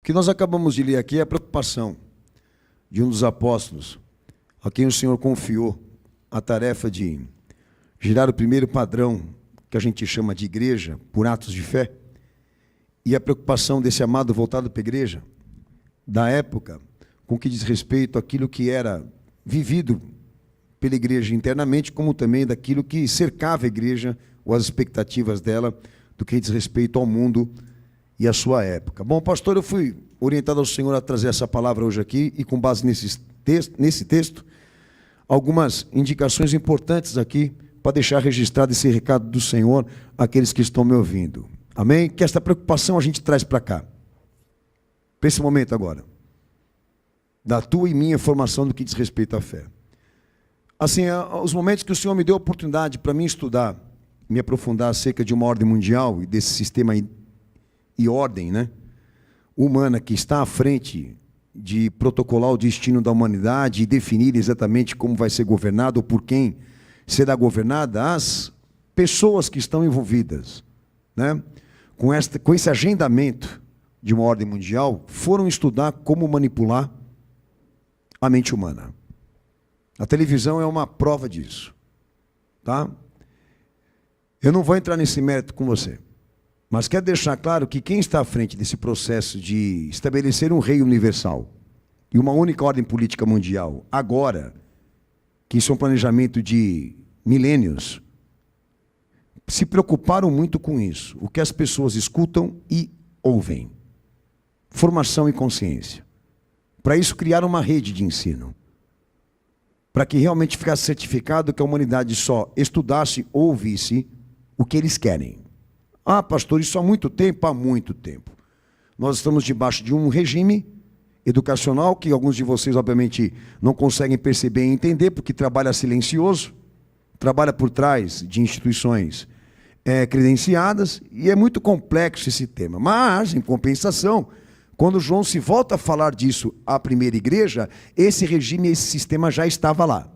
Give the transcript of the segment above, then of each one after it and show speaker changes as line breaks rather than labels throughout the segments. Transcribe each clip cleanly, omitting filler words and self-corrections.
que nós acabamos de ler aqui é a preocupação de um dos apóstolos, a quem o Senhor confiou a tarefa de gerar o primeiro padrão que a gente chama de igreja, por atos de fé, e a preocupação desse amado voltado para a igreja, da época, com que diz respeito àquilo que era vivido pela igreja internamente, como também daquilo que cercava a igreja, ou as expectativas dela, do que diz respeito ao mundo e à sua época. Bom, pastor, eu fui orientado ao Senhor a trazer essa palavra hoje aqui, e com base nesse texto, algumas indicações importantes aqui, para deixar registrado esse recado do Senhor àqueles que estão me ouvindo. Amém? Que esta preocupação a gente traz para cá, para esse momento agora, da tua e minha formação do que diz respeito à fé. Assim, os momentos que o Senhor me deu a oportunidade para mim estudar, me aprofundar acerca de uma ordem mundial e desse sistema e ordem, né, humana que está à frente de protocolar o destino da humanidade e definir exatamente como vai ser governado ou por quem será governada, as pessoas que estão envolvidas, né, com esse agendamento de uma ordem mundial, foram estudar como manipular a mente humana. A televisão é uma prova disso, tá? Eu não vou entrar nesse mérito com você, mas quero deixar claro que quem está à frente desse processo de estabelecer um rei universal e uma única ordem política mundial, agora, que isso é um planejamento de milênios, se preocuparam muito com isso, o que as pessoas escutam e ouvem. Formação e consciência. Para isso criaram uma rede de ensino, para que realmente ficasse certificado que a humanidade só estudasse ou ouvisse o que eles querem. Ah, pastor, isso há muito tempo? Há muito tempo. Nós estamos debaixo de um regime educacional que alguns de vocês, obviamente, não conseguem perceber e entender, porque trabalha silencioso, trabalha por trás de instituições credenciadas, e é muito complexo esse tema. Mas, em compensação, quando João se volta a falar disso à primeira igreja, esse regime, esse sistema já estava lá.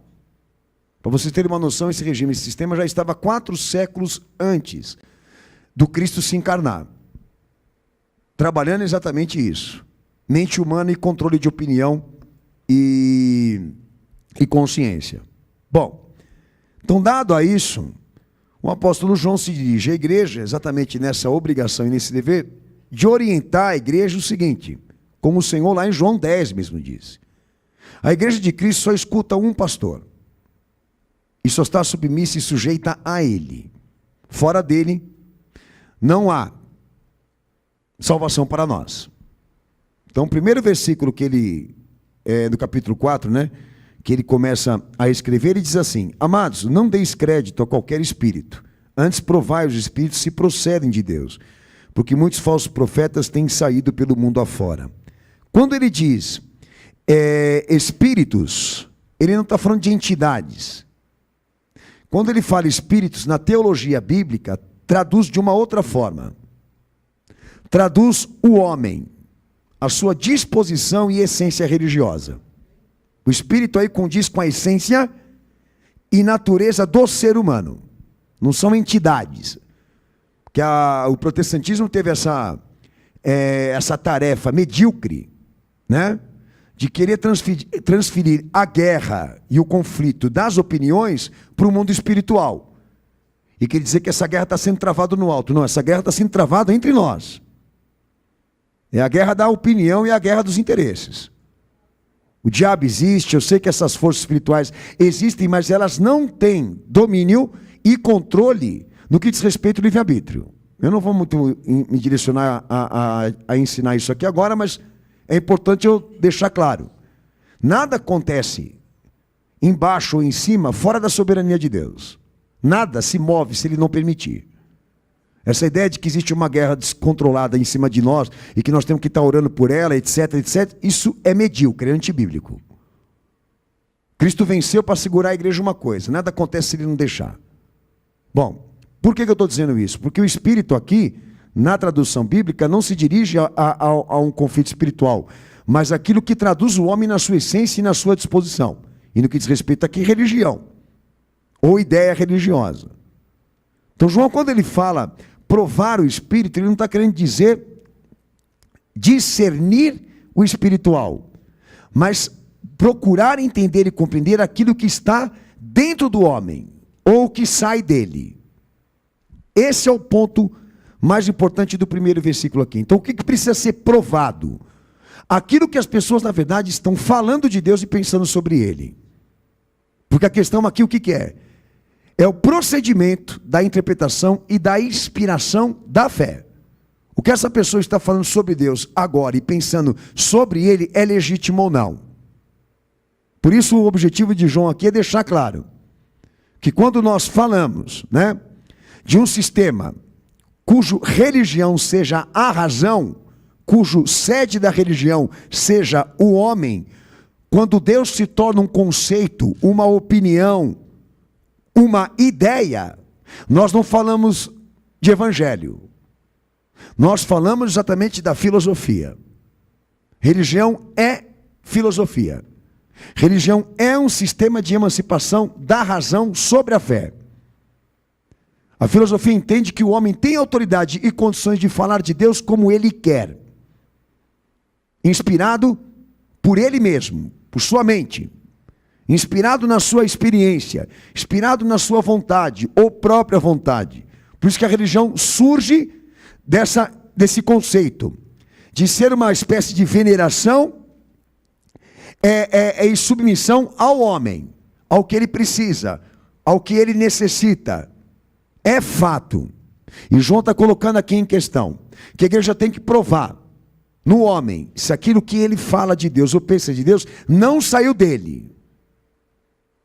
Para vocês terem uma noção, esse regime, esse sistema já estava 4 séculos antes do Cristo se encarnar. Trabalhando exatamente isso. Mente humana e controle de opinião e consciência. Bom, então dado a isso, o apóstolo João se dirige à igreja, exatamente nessa obrigação e nesse dever, de orientar a igreja o seguinte, como o Senhor lá em João 10 mesmo disse. A igreja de Cristo só escuta um pastor, e só está submissa e sujeita a ele. Fora dele, não há salvação para nós. Então, o primeiro versículo que ele, do capítulo 4, né, que ele começa a escrever, ele diz assim: amados, não deis crédito a qualquer espírito, antes provai os espíritos se procedem de Deus, porque muitos falsos profetas têm saído pelo mundo afora. Quando ele diz espíritos, ele não está falando de entidades. Quando ele fala espíritos, na teologia bíblica, traduz de uma outra forma. Traduz o homem, a sua disposição e essência religiosa. O espírito aí condiz com a essência e natureza do ser humano. Não são entidades. Que o protestantismo teve essa tarefa medíocre, né, de querer transferir a guerra e o conflito das opiniões para o mundo espiritual. E quer dizer que essa guerra está sendo travada no alto. Não, essa guerra está sendo travada entre nós. É a guerra da opinião e a guerra dos interesses. O diabo existe, eu sei que essas forças espirituais existem, mas elas não têm domínio e controle no que diz respeito ao livre-arbítrio. Eu não vou muito me direcionar a ensinar isso aqui agora, mas é importante eu deixar claro. Nada acontece embaixo ou em cima fora da soberania de Deus. Nada se move se Ele não permitir. Essa ideia de que existe uma guerra descontrolada em cima de nós e que nós temos que estar orando por ela, etc, etc, isso é medíocre, é antibíblico. Cristo venceu para segurar a igreja uma coisa, nada acontece se Ele não deixar. Bom, por que eu estou dizendo isso? Porque o espírito aqui, na tradução bíblica, não se dirige a um conflito espiritual, mas aquilo que traduz o homem na sua essência e na sua disposição. E no que diz respeito aqui, religião, ou ideia religiosa. Então João, quando ele fala provar o espírito, ele não está querendo dizer discernir o espiritual, mas procurar entender e compreender aquilo que está dentro do homem, ou que sai dele. Esse é o ponto mais importante do primeiro versículo aqui. Então, o que precisa ser provado? Aquilo que as pessoas, na verdade, estão falando de Deus e pensando sobre Ele. Porque a questão aqui, o que é? É o procedimento da interpretação e da inspiração da fé. O que essa pessoa está falando sobre Deus agora e pensando sobre Ele é legítimo ou não. Por isso, o objetivo de João aqui é deixar claro que quando nós falamos, de um sistema cujo religião seja a razão, cujo sede da religião seja o homem, quando Deus se torna um conceito, uma opinião, uma ideia, nós não falamos de evangelho. Nós falamos exatamente da filosofia. Religião é filosofia. Religião é um sistema de emancipação da razão sobre a fé. A filosofia entende que o homem tem autoridade e condições de falar de Deus como ele quer, inspirado por ele mesmo, por sua mente, inspirado na sua experiência, inspirado na sua vontade ou própria vontade. Por isso que a religião surge desse conceito de ser uma espécie de veneração em submissão ao homem, ao que ele precisa, ao que ele necessita. É fato. E João está colocando aqui em questão que a igreja tem que provar no homem se aquilo que ele fala de Deus ou pensa de Deus não saiu dele,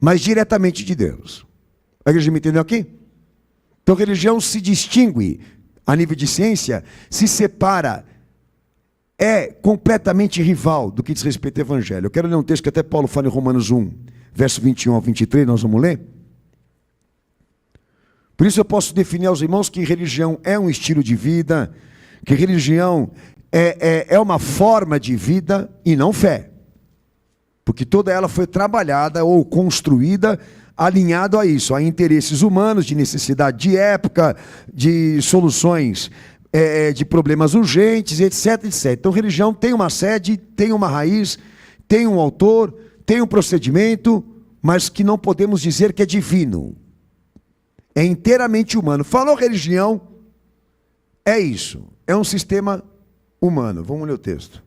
mas diretamente de Deus. A igreja me entendeu aqui? Então a religião se distingue a nível de ciência, se separa, é completamente rival do que diz respeito ao evangelho. Eu quero ler um texto que até Paulo fala em Romanos 1, verso 21 ao 23, nós vamos ler. Por isso eu posso definir aos irmãos que religião é um estilo de vida, que religião é uma forma de vida e não fé. Porque toda ela foi trabalhada ou construída alinhado a isso, a interesses humanos, de necessidade de época, de soluções de problemas urgentes, etc, etc. Então religião tem uma sede, tem uma raiz, tem um autor, tem um procedimento, mas que não podemos dizer que é divino. É inteiramente humano. Falou religião, é isso. É um sistema humano. Vamos ler o texto.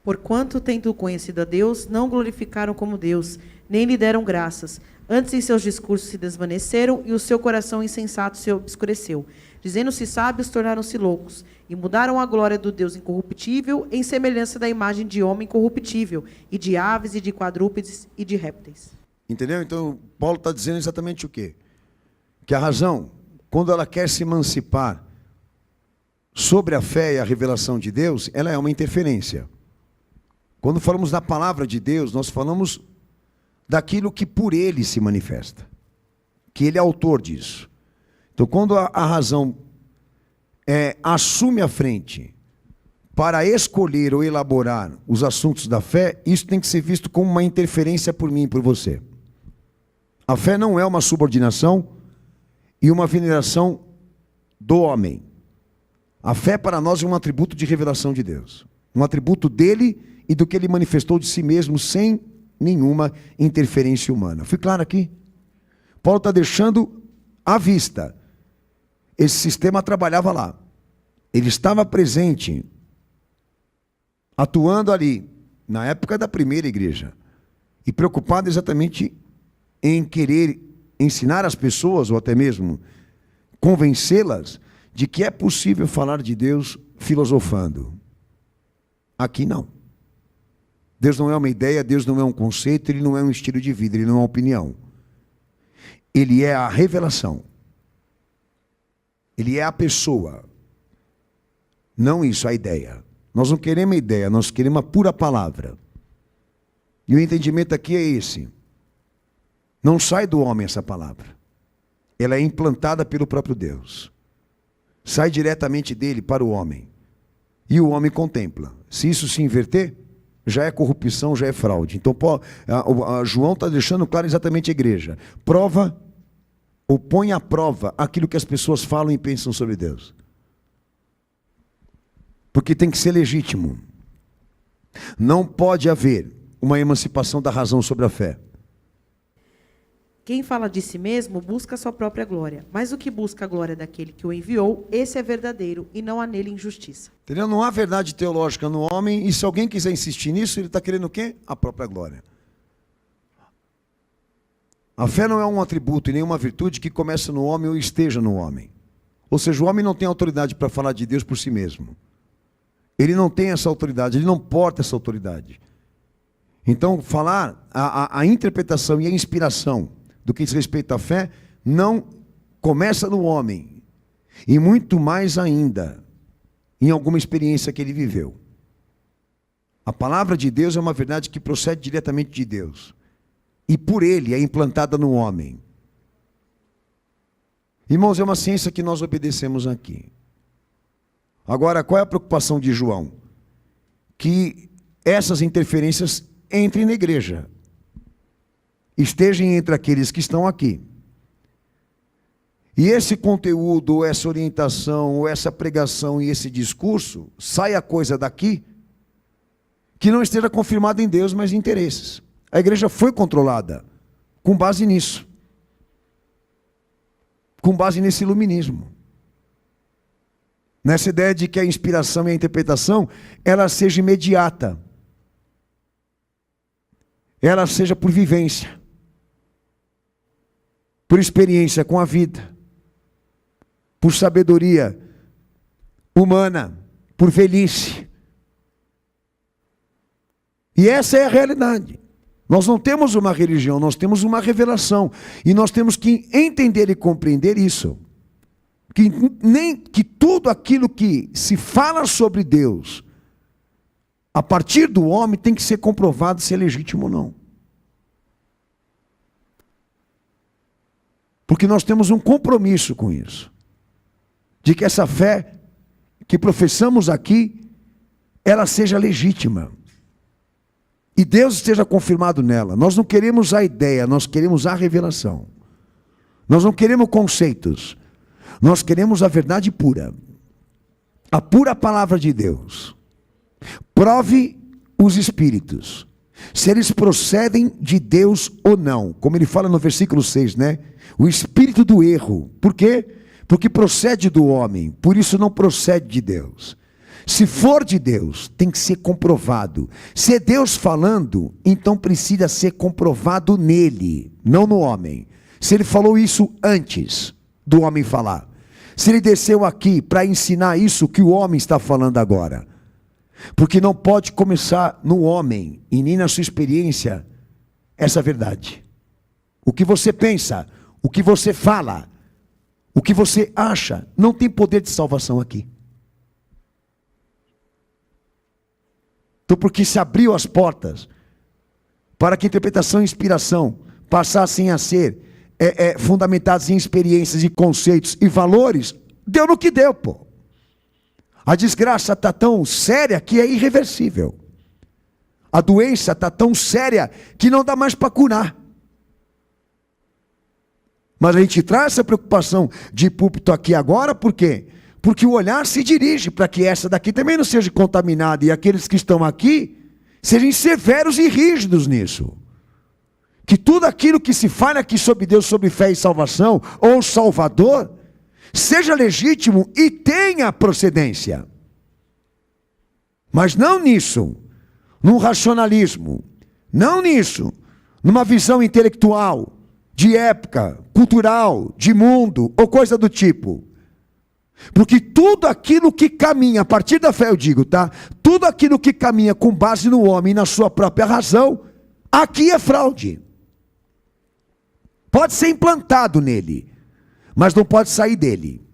Porquanto, tendo conhecido a Deus, não glorificaram como Deus, nem lhe deram graças. Antes em seus discursos se desvaneceram, e o seu coração insensato se obscureceu. Dizendo-se sábios, tornaram-se loucos, e mudaram a glória do Deus incorruptível em semelhança da imagem de homem corruptível, e de aves, e de quadrúpedes, e de répteis. Entendeu? Então, Paulo está dizendo exatamente o quê? Que a razão, quando ela quer se emancipar sobre a fé e a revelação de Deus, ela é uma interferência. Quando falamos da palavra de Deus, nós falamos daquilo que por Ele se manifesta, que Ele é autor disso. Então, quando a razão assume a frente para escolher ou elaborar os assuntos da fé, isso tem que ser visto como uma interferência por mim e por você. A fé não é uma subordinação e uma veneração do homem. A fé para nós é um atributo de revelação de Deus, um atributo dele e do que ele manifestou de si mesmo sem nenhuma interferência humana. Fui claro aqui? Paulo está deixando à vista. Esse sistema trabalhava lá. Ele estava presente, atuando ali, na época da primeira igreja, e preocupado exatamente em querer ensinar as pessoas, ou até mesmo convencê-las, de que é possível falar de Deus filosofando. Aqui não. Deus não é uma ideia, Deus não é um conceito, Ele não é um estilo de vida, Ele não é uma opinião. Ele é a revelação. Ele é a pessoa. Não isso, a ideia. Nós não queremos a ideia, nós queremos a pura palavra. E o entendimento aqui é esse. Não sai do homem essa palavra. Ela é implantada pelo próprio Deus. Sai diretamente dele para o homem. E o homem contempla. Se isso se inverter, já é corrupção, já é fraude. Então, João está deixando claro exatamente a igreja. Prova ou põe à prova aquilo que as pessoas falam e pensam sobre Deus.
Porque tem que ser legítimo. Não pode haver uma emancipação da razão sobre a fé.
Quem fala de si mesmo busca a sua própria glória, mas o que busca a glória daquele que o enviou, esse é verdadeiro, e não há nele injustiça.
Entendeu? Não há verdade teológica no homem, e se alguém quiser insistir nisso, ele está querendo o quê? A própria glória. A fé não é um atributo e nenhuma virtude que começa no homem ou esteja no homem. Ou seja, o homem não tem autoridade para falar de Deus por si mesmo. Ele não tem essa autoridade, ele não porta essa autoridade. Então, falar, a interpretação e a inspiração do que diz respeito à fé, não começa no homem. E muito mais ainda, em alguma experiência que ele viveu. A palavra de Deus é uma verdade que procede diretamente de Deus. E por ele é implantada no homem. Irmãos, é uma ciência que nós obedecemos aqui. Agora, qual é a preocupação de João? Que essas interferências entrem na igreja. Estejam entre aqueles que estão aqui. E esse conteúdo, ou essa orientação, ou essa pregação e esse discurso, saia coisa daqui que não esteja confirmada em Deus, mas em interesses. A igreja foi controlada com base nisso. Com base nesse iluminismo. Nessa ideia de que a inspiração e a interpretação, ela seja imediata. Ela seja por vivência. Por experiência com a vida, por sabedoria humana, por velhice. E essa é a realidade. Nós não temos uma religião, nós temos uma revelação. E nós temos que entender e compreender isso. Que tudo aquilo que se fala sobre Deus, a partir do homem, tem que ser comprovado se é legítimo ou não. Porque nós temos um compromisso com isso. De que essa fé que professamos aqui, ela seja legítima. E Deus esteja confirmado nela. Nós não queremos a ideia, nós queremos a revelação. Nós não queremos conceitos. Nós queremos a verdade pura. A pura palavra de Deus. Prove os espíritos. Se eles procedem de Deus ou não. Como ele fala no versículo 6, né? O espírito do erro. Por quê? Porque procede do homem. Por isso não procede de Deus. Se for de Deus, tem que ser comprovado. Se é Deus falando, então precisa ser comprovado nele, não no homem. Se ele falou isso antes do homem falar. Se ele desceu aqui para ensinar isso que o homem está falando agora. Porque não pode começar no homem e nem na sua experiência essa verdade. O que você pensa, o que você fala, o que você acha, não tem poder de salvação aqui. Então, porque se abriu as portas para que interpretação e inspiração passassem a ser fundamentadas em experiências e conceitos e valores, deu no que deu, pô. A desgraça está tão séria que é irreversível. A doença está tão séria que não dá mais para curar. Mas a gente traz essa preocupação de púlpito aqui agora, por quê? Porque o olhar se dirige para que essa daqui também não seja contaminada e aqueles que estão aqui sejam severos e rígidos nisso. Que tudo aquilo que se fala aqui sobre Deus, sobre fé e salvação, ou Salvador, seja legítimo e tenha procedência. Mas não nisso, num racionalismo, não nisso, numa visão intelectual, de época, cultural, de mundo, ou coisa do tipo. Porque tudo aquilo que caminha, a partir da fé eu digo, tá? Tudo aquilo que caminha com base no homem e na sua própria razão, aqui é fraude. Pode ser implantado nele, mas não pode sair dele.